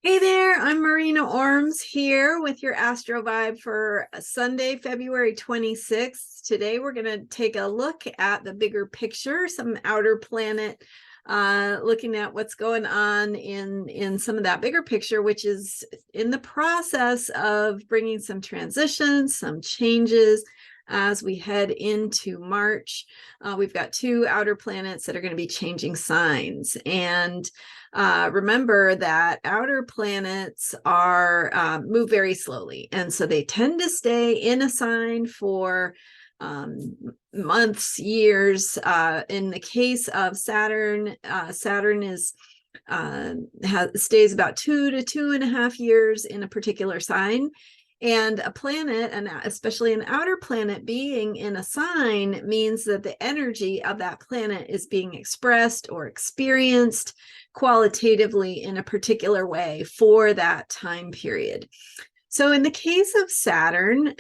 Hey there, I'm Marina Orms here with your Astro Vibe for Sunday, February 26th. Today we're going to take a look at the bigger picture, some outer planet, looking at what's going on in some of that bigger picture, which is in the process of bringing some transitions, some changes as we head into March. We've got two outer planets that are going to be changing signs, and remember that outer planets are move very slowly, and so they tend to stay in a sign for months, years. In the case of Saturn, Saturn is stays about 2 to 2.5 years in a particular sign. And a planet, and especially an outer planet being in a sign, means that the energy of that planet is being expressed or experienced qualitatively in a particular way for that time period. So in the case of Saturn,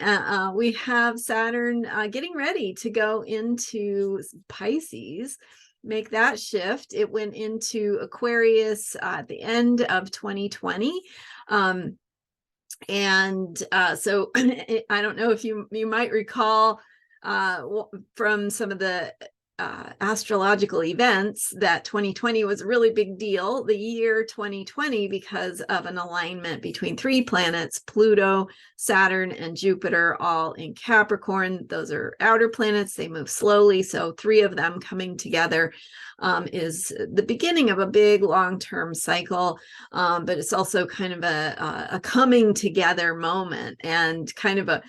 we have Saturn getting ready to go into Pisces, make that shift. It went into Aquarius at the end of 2020. So I don't know if you might recall from some of the astrological events that 2020 was a really big deal, the year 2020, because of an alignment between three planets, Pluto, Saturn, and Jupiter, all in Capricorn. Those are outer planets. They move slowly. So three of them coming together is the beginning of a big long-term cycle, but it's also kind of a coming together moment, and kind of a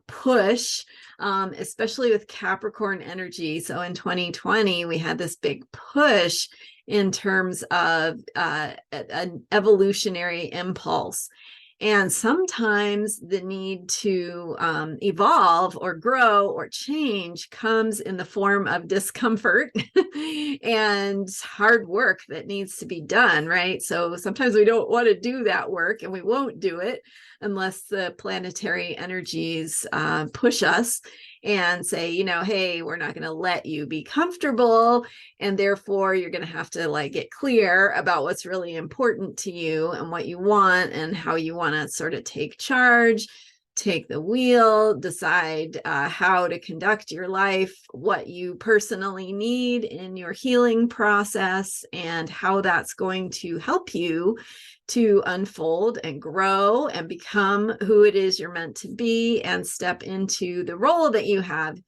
push, especially with Capricorn energy. So in 2020, we had this big push in terms of an evolutionary impulse. And sometimes the need to evolve or grow or change comes in the form of discomfort and hard work that needs to be done, right? So sometimes we don't want to do that work, and we won't do it unless the planetary energies push us and say, hey, we're not going to let you be comfortable, and therefore you're going to have to get clear about what's really important to you and what you want and how you want to sort of take charge, take the wheel, decide how to conduct your life, what you personally need in your healing process, and how that's going to help you to unfold and grow and become who it is you're meant to be, and step into the role that you have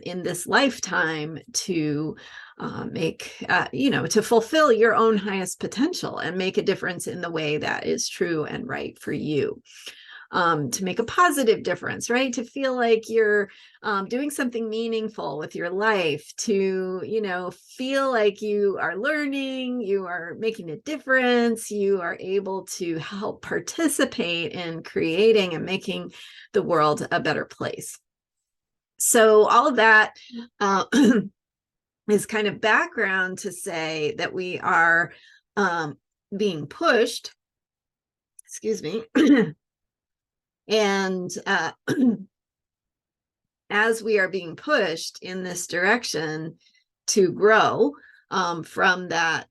in this lifetime to to fulfill your own highest potential and make a difference in the way that is true and right for you. To make a positive difference, right? To feel like you're doing something meaningful with your life, to, feel like you are learning, you are making a difference, you are able to help participate in creating and making the world a better place. So all of that is kind of background to say that we are being pushed, excuse me, and as we are being pushed in this direction to grow from that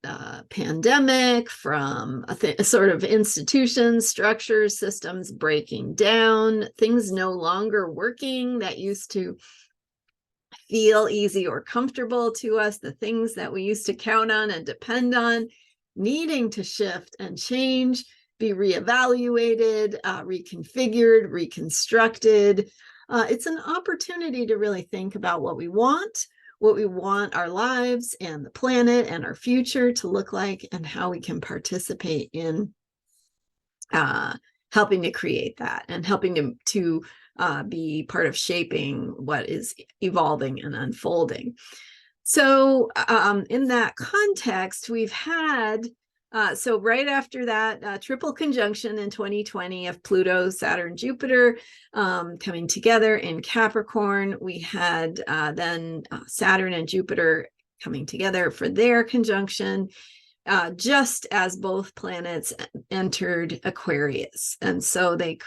pandemic, from a sort of institutions, structures, systems breaking down, things no longer working that used to feel easy or comfortable to us, the things that we used to count on and depend on, needing to shift and change, be reevaluated, reconfigured, reconstructed. It's an opportunity to really think about what we want our lives and the planet and our future to look like, and how we can participate in helping to create that, and helping to be part of shaping what is evolving and unfolding. So in that context, we've had so right after that triple conjunction in 2020 of Pluto, Saturn, Jupiter coming together in Capricorn, we had then Saturn and Jupiter coming together for their conjunction, just as both planets entered Aquarius. And so they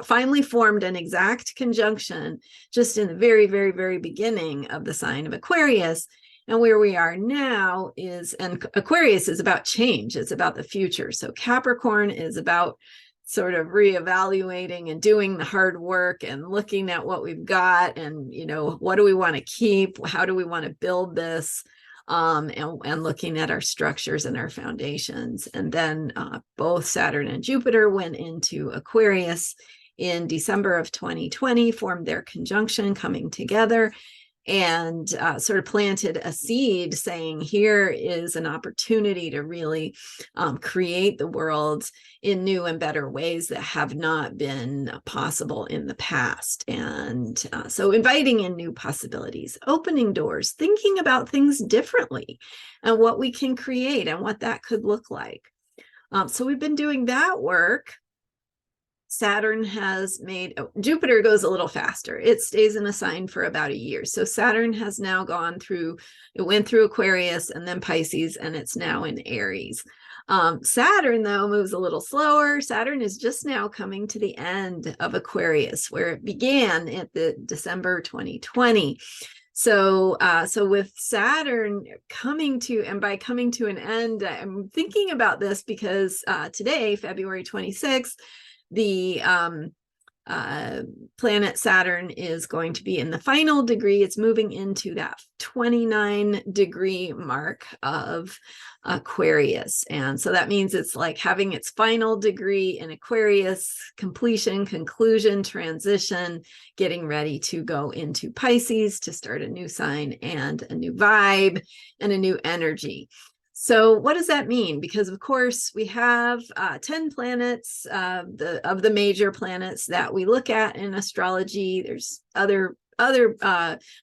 finally formed an exact conjunction just in the very, very, very beginning of the sign of Aquarius. And where we are now is, and Aquarius is about change. It's about the future. So Capricorn is about sort of reevaluating and doing the hard work and looking at what we've got and, you know, what do we want to keep? How do we want to build this? And looking at our structures and our foundations. And then both Saturn and Jupiter went into Aquarius in December of 2020, formed their conjunction, coming together, and sort of planted a seed saying, here is an opportunity to really create the world in new and better ways that have not been possible in the past. And so inviting in new possibilities, opening doors, thinking about things differently and what we can create and what that could look like. So we've been doing that work. Saturn has made, Jupiter goes a little faster. It stays in a sign for about a year. So Saturn has now gone through, it went through Aquarius and then Pisces, and it's now in Aries. Saturn, though, moves a little slower. Saturn is just now coming to the end of Aquarius, where it began at the December 2020. So with Saturn coming to, and by coming to an end, I'm thinking about this because today, February 26th, the planet Saturn is going to be in the final degree. It's moving into that 29-degree mark of Aquarius. And so that means it's like having its final degree in Aquarius, completion, conclusion, transition, getting ready to go into Pisces to start a new sign and a new vibe and a new energy. So what does that mean? Because of course we have 10 planets, of the major planets that we look at in astrology. There's other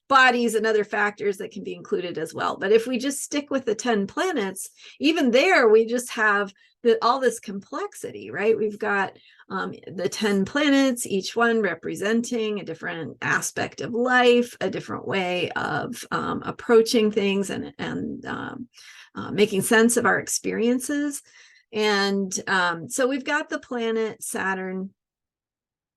bodies and other factors that can be included as well. But if we just stick with the 10 planets, even there we just have all this complexity, right? We've got the 10 planets, each one representing a different aspect of life, a different way of approaching things and making sense of our experiences. And so we've got the planet Saturn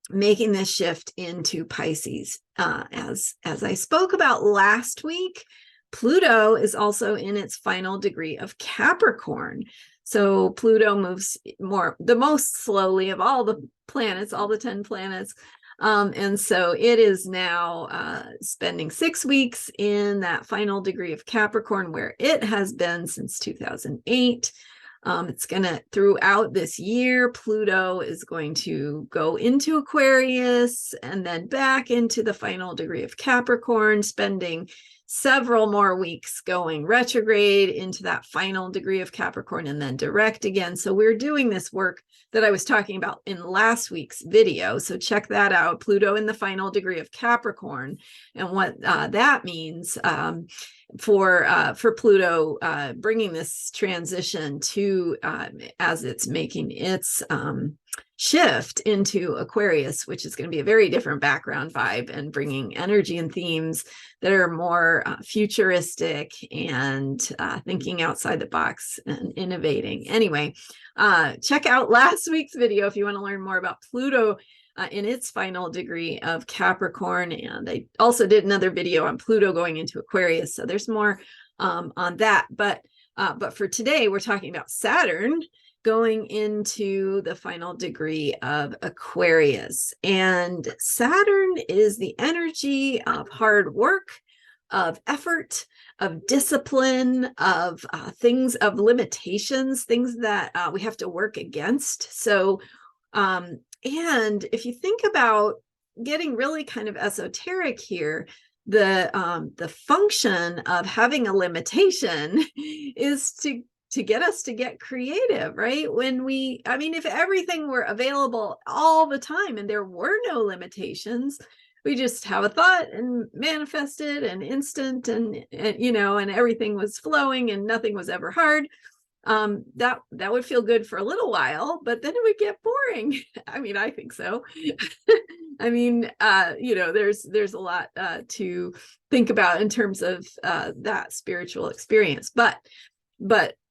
making this shift into Pisces. As I spoke about last week, Pluto is also in its final degree of Capricorn. So Pluto moves the most slowly of all the planets, all the 10 planets. And so it is now spending 6 weeks in that final degree of Capricorn, where it has been since 2008. It's going to, throughout this year, Pluto is going to go into Aquarius and then back into the final degree of Capricorn, spending several more weeks going retrograde into that final degree of Capricorn and then direct again. So we're doing this work that I was talking about in last week's video. So check that out, Pluto in the final degree of Capricorn, and what that means for Pluto bringing this transition to as it's making its shift into Aquarius, which is going to be a very different background vibe and bringing energy and themes that are more futuristic and thinking outside the box and innovating. Anyway, check out last week's video if you want to learn more about Pluto in its final degree of Capricorn. And I also did another video on Pluto going into Aquarius, so there's more on that. But for today, we're talking about Saturn going into the final degree of Aquarius. And Saturn is the energy of hard work, of effort, of discipline, of things, of limitations, things that we have to work against. So, and if you think about getting really kind of esoteric here, the function of having a limitation is to get us to get creative, right? I mean, if everything were available all the time and there were no limitations, we just have a thought and manifest it and instant and you know, and everything was flowing and nothing was ever hard. That would feel good for a little while, but then it would get boring. I mean, I think so. I mean, you know, there's a lot to think about in terms of that spiritual experience, but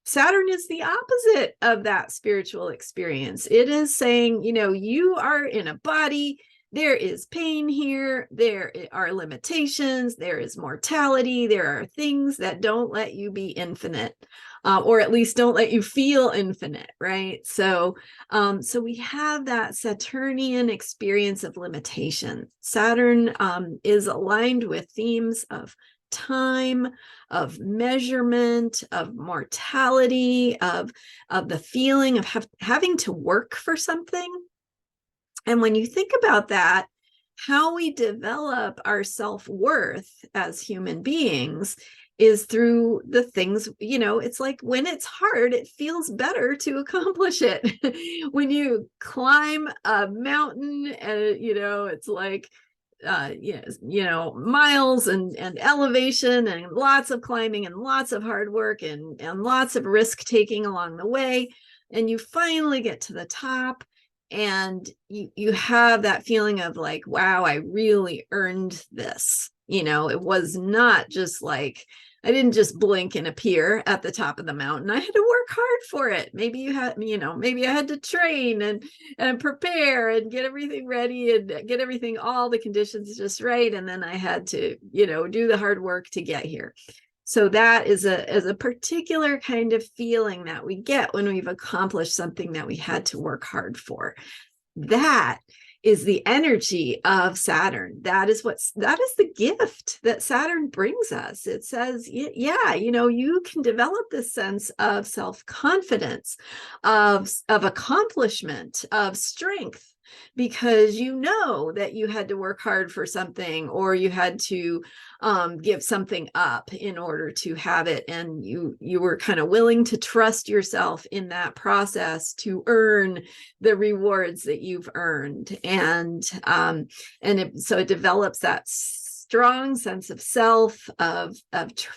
Saturn is the opposite of that spiritual experience. It is saying, you know, you are in a body there is pain here, there are limitations, there is mortality, there are things that don't let you be infinite, or at least don't let you feel infinite, right? So we have that Saturnian experience of limitation. Saturn is aligned with themes of time, of measurement, of mortality, of the feeling of having to work for something. And when you think about that, how we develop our self-worth as human beings is through the things, it's like when it's hard, it feels better to accomplish it. When you climb a mountain and, it's like, miles and elevation and lots of climbing and lots of hard work and lots of risk taking along the way. And you finally get to the top, and you have that feeling of like, wow, I really earned this. It was not just like, I didn't just blink and appear at the top of the mountain. I had to work hard for it. Maybe maybe I had to train and prepare and get everything ready and get everything, all the conditions just right. And then I had to, do the hard work to get here. So that is a particular kind of feeling that we get when we've accomplished something that we had to work hard for. That is the energy of Saturn. That is the gift that Saturn brings us. It says, yeah, you can develop this sense of self-confidence, of accomplishment, of strength, because you know that you had to work hard for something, or you had to give something up in order to have it, and you were kind of willing to trust yourself in that process to earn the rewards that you've earned. And so it develops that strong sense of self, of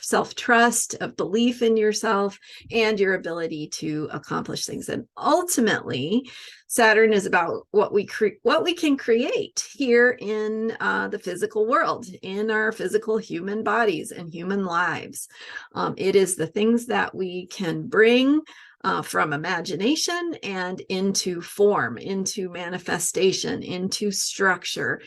self-trust, of belief in yourself and your ability to accomplish things. And ultimately, Saturn is about what we can create here in the physical world, in our physical human bodies and human lives. It is the things that we can bring from imagination and into form, into manifestation, into structure,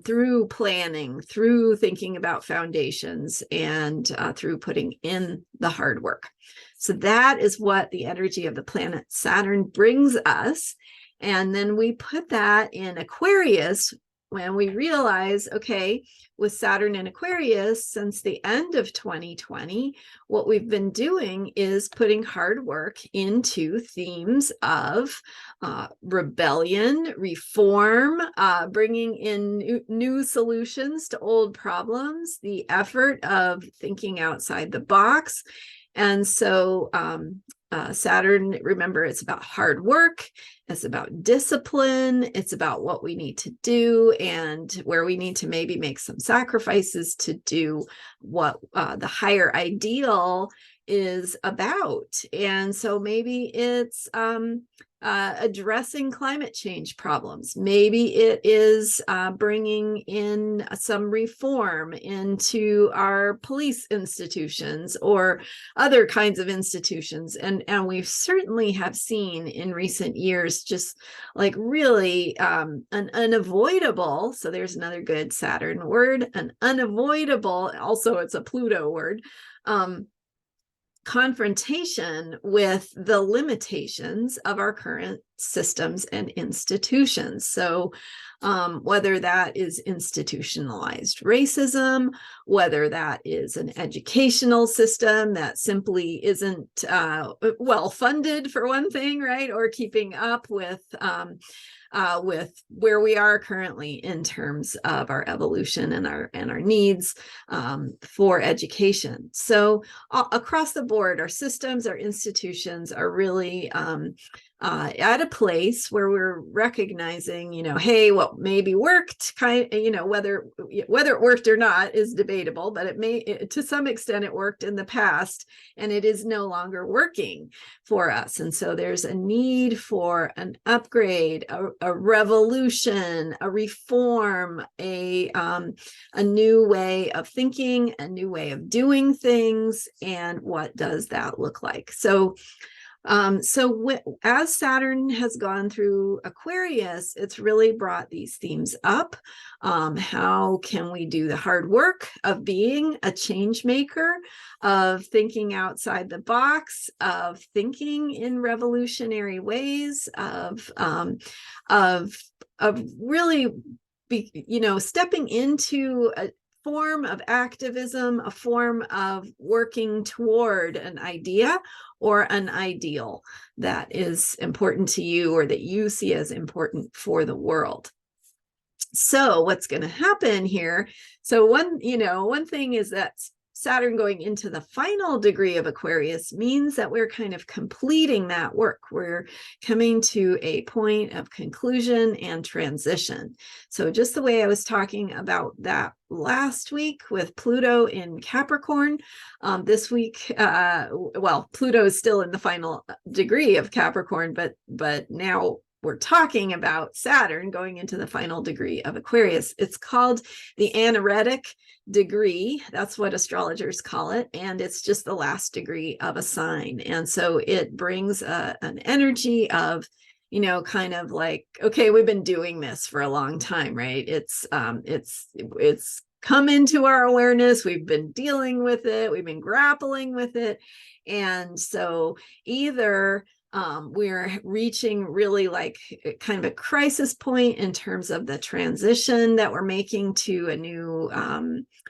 through planning, through thinking about foundations, and through putting in the hard work. So that is what the energy of the planet Saturn brings us. And then we put that in Aquarius when we realize, okay, with Saturn in Aquarius, since the end of 2020, what we've been doing is putting hard work into themes of rebellion, reform, bringing in new solutions to old problems, the effort of thinking outside the box. And so Saturn, remember, it's about hard work, it's about discipline, it's about what we need to do and where we need to maybe make some sacrifices to do what the higher ideal is about. And so maybe it's addressing climate change problems. Maybe it is bringing in some reform into our police institutions or other kinds of institutions. And we certainly have seen in recent years just like really an unavoidable, so there's another good Saturn word, an unavoidable, also it's a Pluto word, confrontation with the limitations of our current systems and institutions. So whether that is institutionalized racism, whether that is an educational system that simply isn't well funded, for one thing, right? Or keeping up with where we are currently in terms of our evolution and our needs for education. So across the board, our systems, our institutions are really at a place where we're recognizing, hey, what maybe worked, whether it worked or not is debatable, but to some extent it worked in the past, and it is no longer working for us. And so there's a need for an upgrade, a revolution, a reform, a new way of thinking, a new way of doing things. And what does that look like? So So as Saturn has gone through Aquarius, it's really brought these themes up. How can we do the hard work of being a change maker, of thinking outside the box, of thinking in revolutionary ways, of really stepping into a form of activism, a form of working toward an idea or an ideal that is important to you or that you see as important for the world. So what's going to happen here? So one thing is that Saturn going into the final degree of Aquarius means that we're kind of completing that work. We're coming to a point of conclusion and transition. So just the way I was talking about that last week with Pluto in Capricorn, this week, Pluto is still in the final degree of Capricorn, but now we're talking about Saturn going into the final degree of Aquarius. It's called the anaretic degree. That's what astrologers call it. And it's just the last degree of a sign. And so it brings an energy of, kind of like, okay, we've been doing this for a long time, right? It's come into our awareness. We've been dealing with it. We've been grappling with it. And so either we're reaching really like kind of a crisis point in terms of the transition that we're making to a new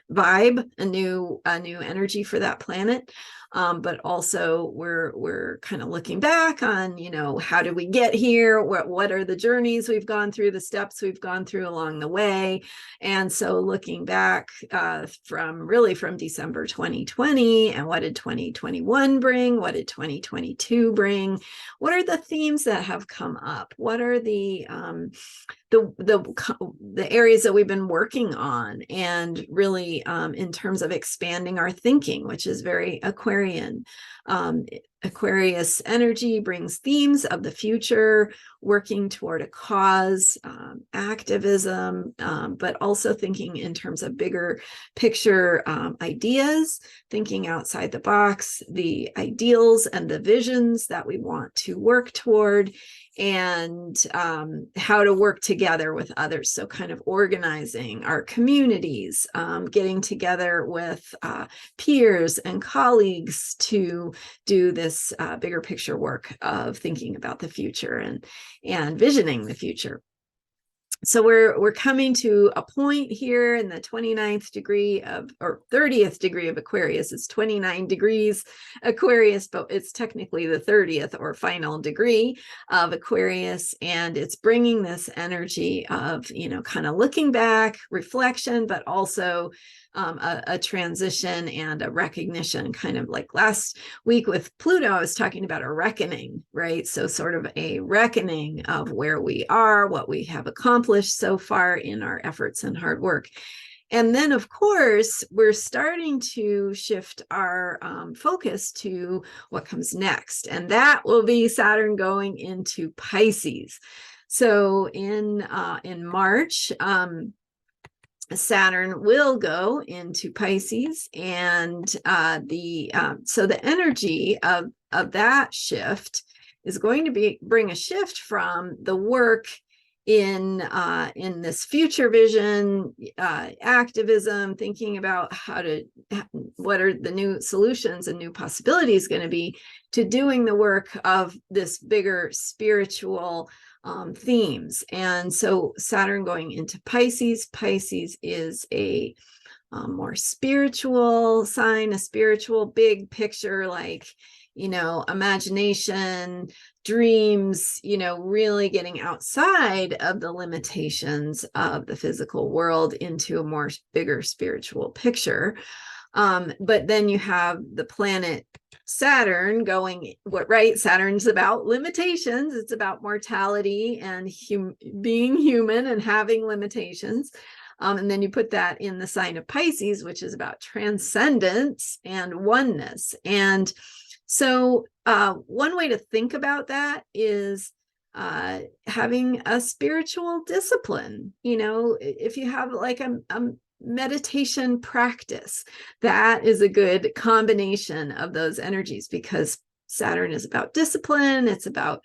vibe, a new energy for that planet. But also we're kind of looking back on, how did we get here? What are the journeys we've gone through, the steps we've gone through along the way? And so looking back from December 2020, and what did 2021 bring? What did 2022 bring? What are the themes that have come up? What are the areas that we've been working on, and really in terms of expanding our thinking, which is very Aquarian. Aquarius energy brings themes of the future, working toward a cause, activism, but also thinking in terms of bigger picture ideas, thinking outside the box, the ideals and the visions that we want to work toward, and how to work together with others. So kind of organizing our communities, getting together with peers and colleagues to do this bigger picture work of thinking about the future and visioning the future. So we're coming to a point here in the 29th degree or 30th degree of Aquarius. It's 29 degrees Aquarius, but it's technically the 30th or final degree of Aquarius. And it's bringing this energy of, kind of looking back, reflection, but also a transition and a recognition. Kind of like last week with Pluto, I was talking about a reckoning, right? So sort of a reckoning of where we are, what we have accomplished so far in our efforts and hard work. And then, of course, we're starting to shift our focus to what comes next. And that will be Saturn going into Pisces. So in March, Saturn will go into Pisces, and so the energy of that shift is going to bring a shift from the work in this future vision, activism, thinking about what are the new solutions and new possibilities going to be, to doing the work of this bigger spiritual themes. And so Saturn going into Pisces is a more spiritual sign, a spiritual big picture, like, imagination, dreams, really getting outside of the limitations of the physical world into a more bigger spiritual picture. But then you have the planet Saturn going, right? Saturn's about limitations. It's about mortality and being human and having limitations. And then you put that in the sign of Pisces, which is about transcendence and oneness. And so one way to think about that is having a spiritual discipline. If you have like a meditation practice, that is a good combination of those energies, because Saturn is about discipline. It's about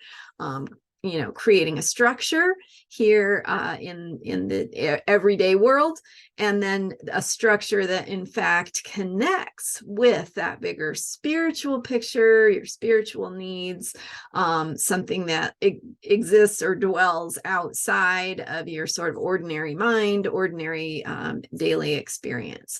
creating a structure here in the everyday world, and then a structure that in fact connects with that bigger spiritual picture, your spiritual needs, something that exists or dwells outside of your sort of ordinary mind, ordinary daily experience.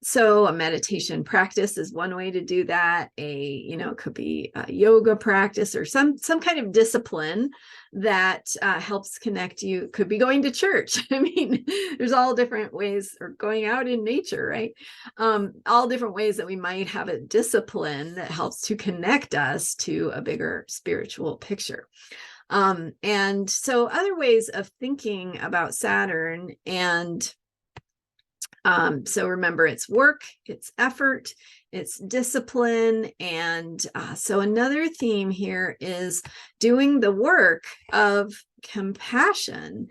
So a meditation practice is one way to do that. It could be a yoga practice or some kind of discipline that helps connect you. Could be going to church. I mean, there's all different ways, or going out in nature, right? All different ways that we might have a discipline that helps to connect us to a bigger spiritual picture. And so other ways of thinking about Saturn, and so remember, it's work, it's effort, it's discipline. And so another theme here is doing the work of compassion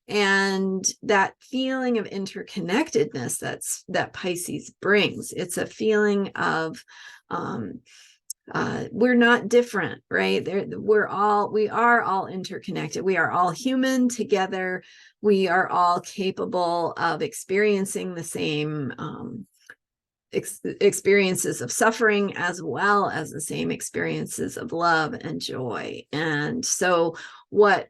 and that feeling of interconnectedness that Pisces brings. It's a feeling of we're not different, right? We are all interconnected. We are all human together. We are all capable of experiencing the same experiences of suffering, as well as the same experiences of love and joy. And so what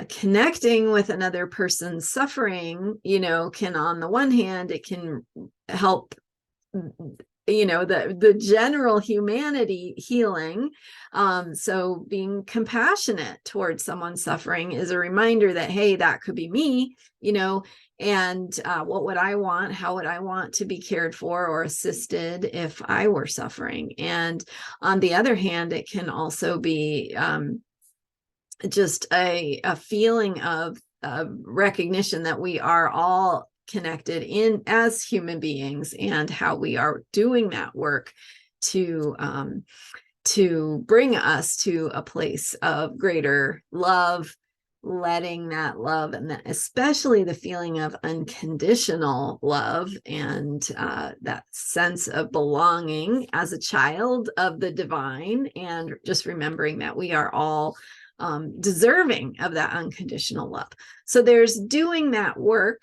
connecting with another person's suffering, can, on the one hand, it can help the general humanity healing. So being compassionate towards someone suffering is a reminder that, hey, that could be me, and what would I want? How would I want to be cared for or assisted if I were suffering? And on the other hand, it can also be just a feeling of recognition that we are all connected in as human beings, and how we are doing that work to bring us to a place of greater love, letting that love, and especially the feeling of unconditional love, and that sense of belonging as a child of the divine, and just remembering that we are all deserving of that unconditional love. So there's doing that work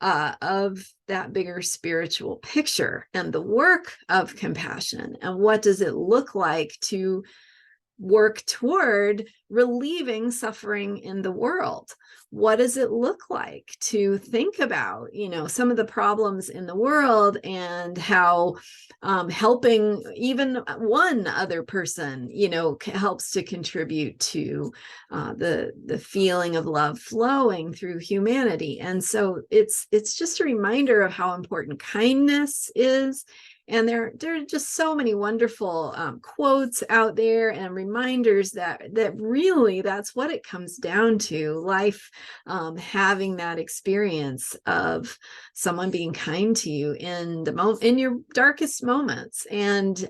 of that bigger spiritual picture, and the work of compassion. And what does it look like to work toward relieving suffering in the world? What does it look like to think about, some of the problems in the world, and how helping even one other person, helps to contribute to the feeling of love flowing through humanity. And so it's just a reminder of how important kindness is. And there are just so many wonderful quotes out there, and reminders that really that's what it comes down to. Life, having that experience of someone being kind to you in your darkest moments. And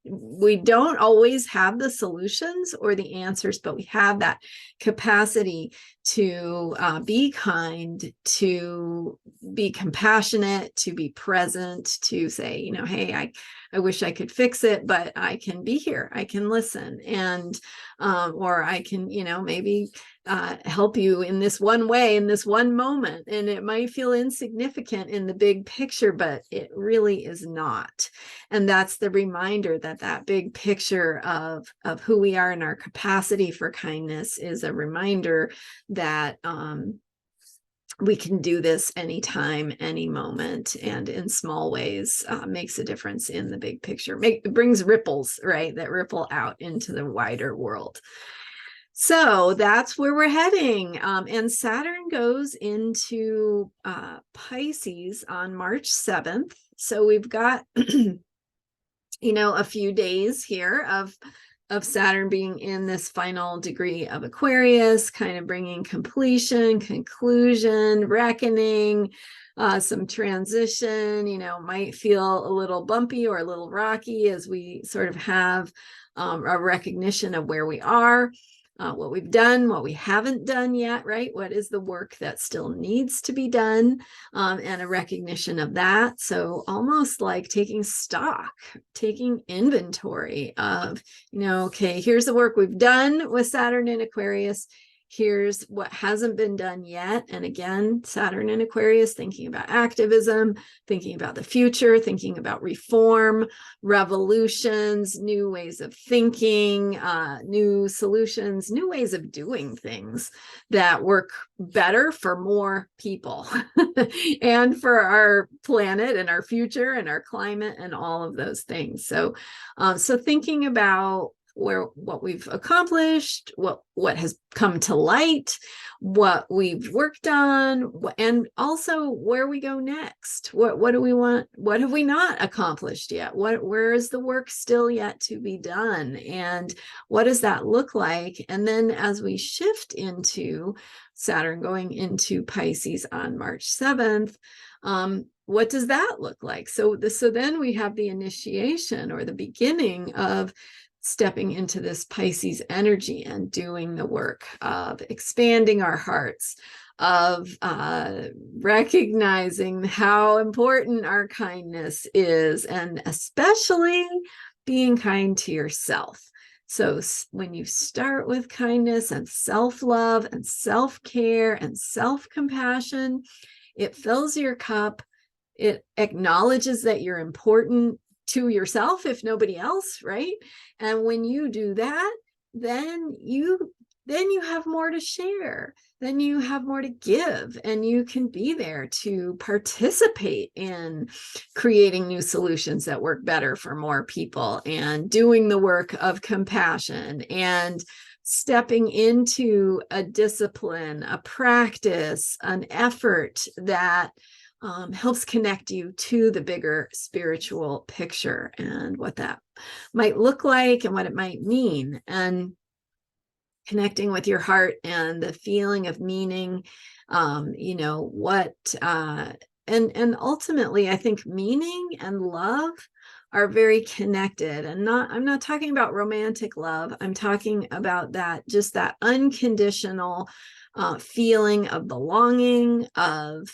we don't always have the solutions or the answers, but we have that capacity to be kind, to be compassionate, to be present, to say, hey, I wish I could fix it, but I can be here, I can listen, and or I can, maybe help you in this one way, in this one moment. And it might feel insignificant in the big picture, but it really is not. And that's the reminder that big picture of who we are and our capacity for kindness is a reminder that we can do this anytime, any moment, and in small ways makes a difference in the big picture. It brings ripples, right, that ripple out into the wider world. So that's where we're heading. And Saturn goes into Pisces on March 7th. So we've got, a few days here of Saturn being in this final degree of Aquarius, kind of bringing completion, conclusion, reckoning, some transition, might feel a little bumpy or a little rocky as we sort of have a recognition of where we are. what we've done, what we haven't done yet, right? What is the work that still needs to be done, and a recognition of that. So almost like taking stock, taking inventory of, okay, here's the work we've done with Saturn in Aquarius. Here's what hasn't been done yet. And again, Saturn in Aquarius, thinking about activism, thinking about the future, thinking about reform, revolutions, new ways of thinking, new solutions, new ways of doing things that work better for more people and for our planet and our future and our climate and all of those things. So, so thinking about what we've accomplished, what has come to light, what we've worked on, and also where we go next. What do we want? What have we not accomplished yet? Where is the work still yet to be done? And what does that look like? And then as we shift into Saturn going into Pisces on March 7th, what does that look like? So then we have the initiation or the beginning of stepping into this Pisces energy and doing the work of expanding our hearts, of recognizing how important our kindness is, and especially being kind to yourself. So when you start with kindness and self-love and self-care and self-compassion, it fills your cup. It acknowledges that you're important to yourself, if nobody else, right? And when you do that, then you have more to share, then you have more to give, and you can be there to participate in creating new solutions that work better for more people, and doing the work of compassion, and stepping into a discipline, a practice, an effort that helps connect you to the bigger spiritual picture and what that might look like and what it might mean, and connecting with your heart and the feeling of meaning, what and ultimately I think meaning and love are very connected. And I'm not talking about romantic love. I'm talking about just that unconditional feeling of belonging, of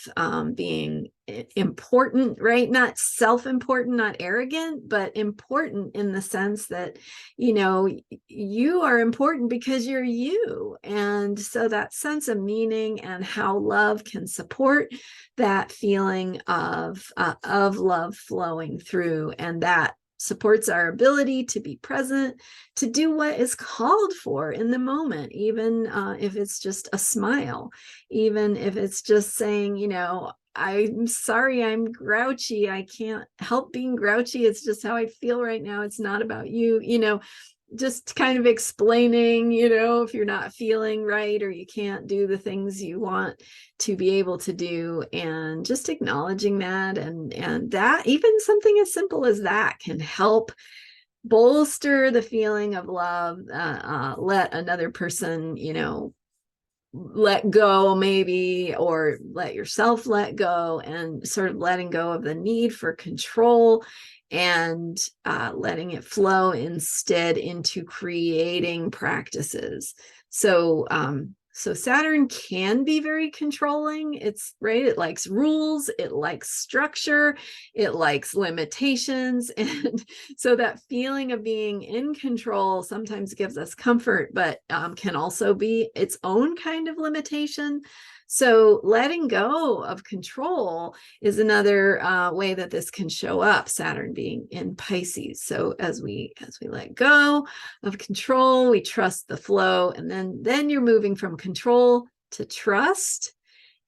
being important, right? Not self-important, not arrogant, but important in the sense that, you are important because you're you. And so that sense of meaning and how love can support that feeling of love flowing through, and that supports our ability to be present, to do what is called for in the moment, even if it's just a smile, even if it's just saying, I'm sorry, I'm grouchy. I can't help being grouchy. It's just how I feel right now. It's not about you, just kind of explaining, if you're not feeling right or you can't do the things you want to be able to do, and just acknowledging that, and that even something as simple as that can help bolster the feeling of love. Let another person, let go maybe, or let yourself let go, and sort of letting go of the need for control, and letting it flow instead into creating practices. So Saturn can be very controlling. It's right. It likes rules. It likes structure. It likes limitations. And so that feeling of being in control sometimes gives us comfort, but can also be its own kind of limitation. So letting go of control is another way that this can show up, Saturn being in Pisces. So as we let go of control, we trust the flow, and then you're moving from control to trust.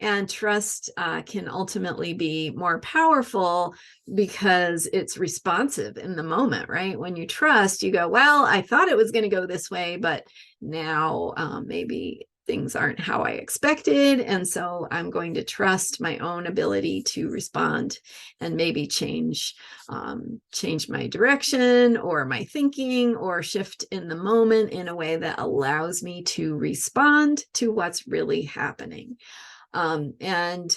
And trust can ultimately be more powerful because it's responsive in the moment, right? When you trust, you go, well, I thought it was going to go this way, but now maybe things aren't how I expected. And so I'm going to trust my own ability to respond and maybe change my direction or my thinking, or shift in the moment in a way that allows me to respond to what's really happening. And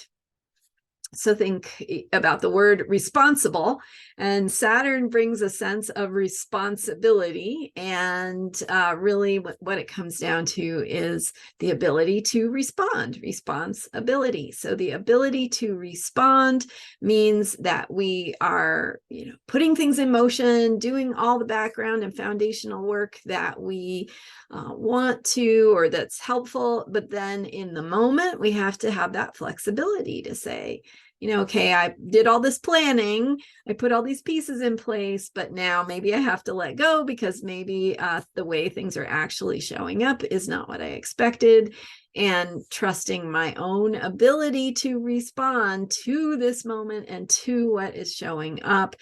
So think about the word responsible, and Saturn brings a sense of responsibility. And really what it comes down to is the ability to respond, responsibility. So the ability to respond means that we are, putting things in motion, doing all the background and foundational work that we want to, or that's helpful. But then in the moment, we have to have that flexibility to say, okay, I did all this planning, I put all these pieces in place, but now maybe I have to let go because maybe the way things are actually showing up is not what I expected. And trusting my own ability to respond to this moment and to what is showing up,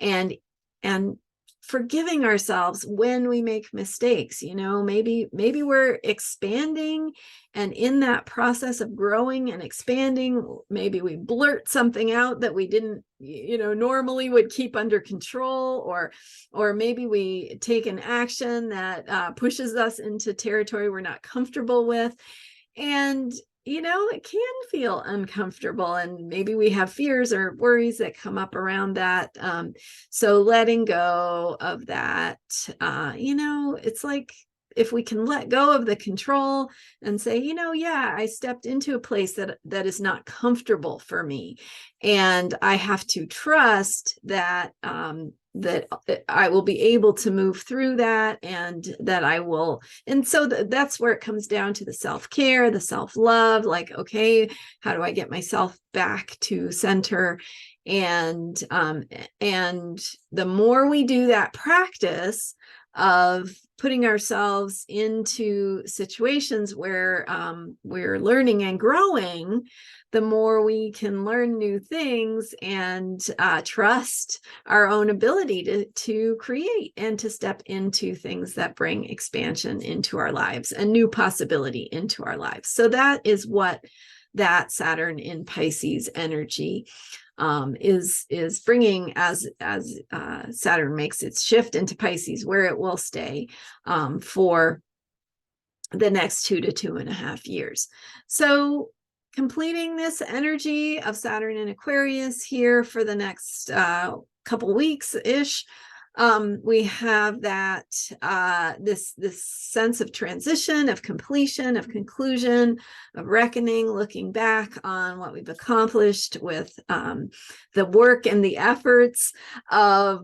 and forgiving ourselves when we make mistakes. Maybe we're expanding, and in that process of growing and expanding, maybe we blurt something out that we didn't, normally would keep under control, or maybe we take an action that pushes us into territory we're not comfortable with. And it can feel uncomfortable, and maybe we have fears or worries that come up around that. So letting go of that, it's like, if we can let go of the control and say, yeah, I stepped into a place that is not comfortable for me, and I have to trust that that I will be able to move through that, and that I will. And so that's where it comes down to the self-care, the self-love, like, okay, how do I get myself back to center? And the more we do that practice of putting ourselves into situations where we're learning and growing, the more we can learn new things and trust our own ability to create and to step into things that bring expansion into our lives and new possibility into our lives. So that is what that Saturn in Pisces energy is bringing, as Saturn makes its shift into Pisces, where it will stay for the next 2 to 2.5 years. So completing this energy of Saturn in Aquarius here for the next couple weeks ish, we have that this sense of transition, of completion, of conclusion, of reckoning, looking back on what we've accomplished with the work and the efforts of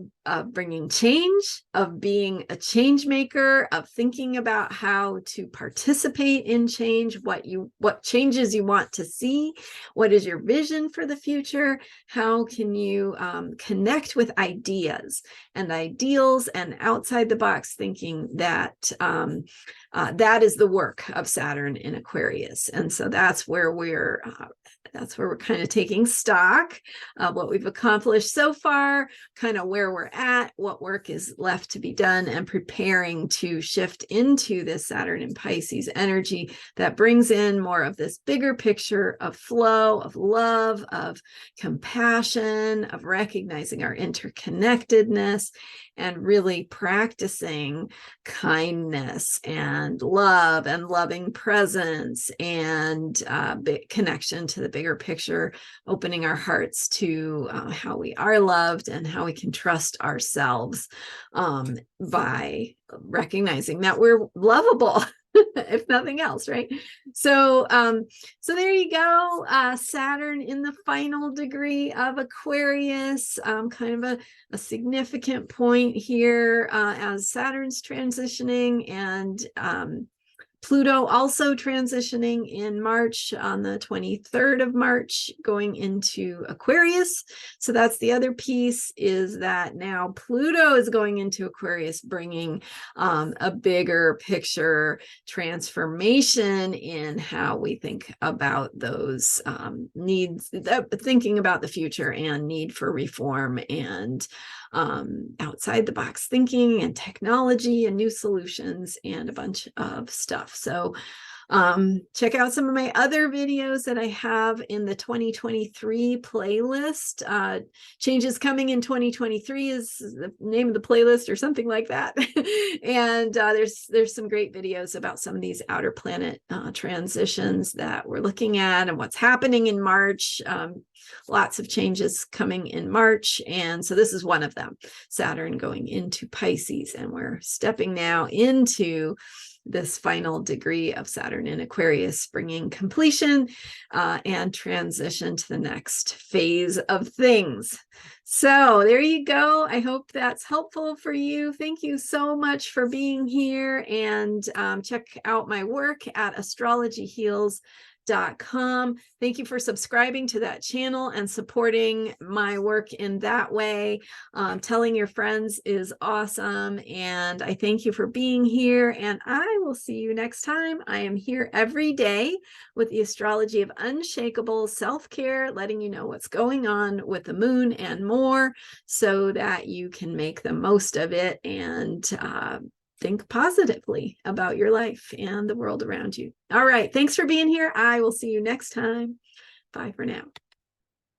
bringing change, of being a change maker, of thinking about how to participate in change, what changes you want to see, what is your vision for the future, how can you connect with ideas and ideals and outside the box thinking. That that is the work of Saturn in Aquarius. And so that's where we're kind of taking stock of what we've accomplished so far, kind of where we're at, what work is left to be done, and preparing to shift into this Saturn in Pisces energy that brings in more of this bigger picture of flow, of love, of compassion, of recognizing our interconnectedness, and really practicing kindness and love and loving presence and connection to the bigger picture, opening our hearts to how we are loved and how we can trust ourselves by recognizing that we're lovable. If nothing else, right? So there you go. Saturn in the final degree of Aquarius, kind of a significant point here as Saturn's transitioning, and Pluto also transitioning in March, on the 23rd of March, going into Aquarius. So that's the other piece, is that now Pluto is going into Aquarius, bringing a bigger picture transformation in how we think about those needs, thinking about the future and need for reform, and outside the box thinking and technology and new solutions and a bunch of stuff. So Check out some of my other videos that I have in the 2023 playlist. Changes coming in 2023 is the name of the playlist or something like that. And there's some great videos about some of these outer planet transitions that we're looking at and what's happening in March. Lots of changes coming in March. And so this is one of them, Saturn going into Pisces. And we're stepping now into this final degree of Saturn in Aquarius, bringing completion and transition to the next phase of things. So there you go. I hope that's helpful for you. Thank you so much for being here, and check out my work at astrologyheals.com. Thank you for subscribing to that channel and supporting my work in that way. Telling your friends is awesome, and I thank you for being here, and I will see you next time. I am here every day with the astrology of unshakable self-care, letting you know what's going on with the moon and more, so that you can make the most of it and think positively about your life and the world around you. All right. Thanks for being here. I will see you next time. Bye for now.